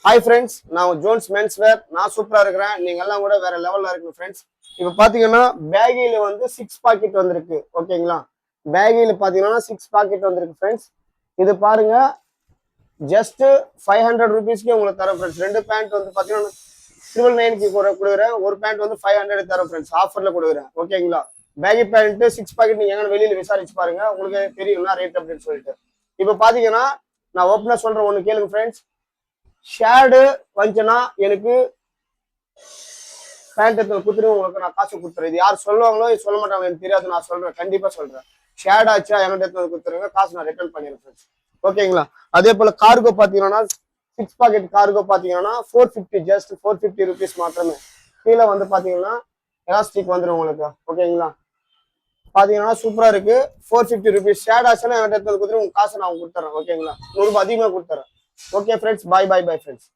Hi friends, நான் Jones men's வேர். நான் சூப்பரா இருக்கிறேன். நீங்க எல்லாம் கூட வேற லெவல்ல இருக்கு ஃப்ரெண்ட்ஸ். இப்போ பாத்தீங்கன்னா பேகில வந்து 6 பாக்கெட் வந்திருக்கு. ஓகேங்களா? பேகில பாத்தீங்கன்னா 6 பாக்கெட் வந்திருக்கு ஃப்ரெண்ட்ஸ். இது பாருங்க, ஜஸ்ட் 500 ருபீஸ்க்கு உங்களுக்கு தரேன் ஃப்ரெண்ட்ஸ். ரெண்டு பேண்ட் வந்து பாத்தீங்கன்னா 999க்கு கொடுக்குறேன். ஒரு பேண்ட் வந்து 500 தரேன் ஃப்ரெண்ட்ஸ். ஆஃபர்ல கொடுக்குறேன். ஓகேங்களா? பேகி பேண்ட் 6 பாக்கெட் நீங்க எங்க வெளியில விசாரிச்சு பாருங்க, உங்களுக்கு தெரியும்னா ரேட் அப்படின்னு சொல்லிட்டு. இப்போ பாத்தீங்கன்னா நான் ஓப்பனா சொல்றேன், ஒன்னு கேளுங்க ஃப்ரெண்ட்ஸ். ஷேடு வந்துச்சுன்னா எனக்கு பேண்ட் எடுத்து கொடுத்துட்டு உங்களுக்கு நான் காசு கொடுத்துறேன். இது யார் சொல்லுவாங்களோ சொல்ல மாட்டாங்க எனக்கு தெரியாது, நான் சொல்றேன், கண்டிப்பா சொல்றேன். ஷேட் ஆச்சா என்கிட்ட எடுத்து கொடுத்துருங்க, காசு நான் ரிட்டர்ன் பண்ணிடுறேன். ஓகேங்களா? அதே போல கார்கோ பாத்தீங்கன்னா 6 பாக்கெட் கார்கோ பாத்தீங்கன்னா 450, ஜஸ்ட் 450 ருபீஸ் மாத்திரமே. கீழே வந்து பாத்தீங்கன்னா எலாஸ்டிக் வந்துடும் உங்களுக்கு. ஓகேங்களா? பாத்தீங்கன்னா சூப்பரா இருக்கு. 450 ருபீஸ். ஷேட் ஆச்சுன்னா என்கிட்ட எடுத்து கொடுத்துட்டு உங்க காசை நான் கொடுத்துறேன். ஓகேங்களா? 100 ரூபாய் அதிகமா கொடுத்துறேன். Okay friends, bye bye bye friends.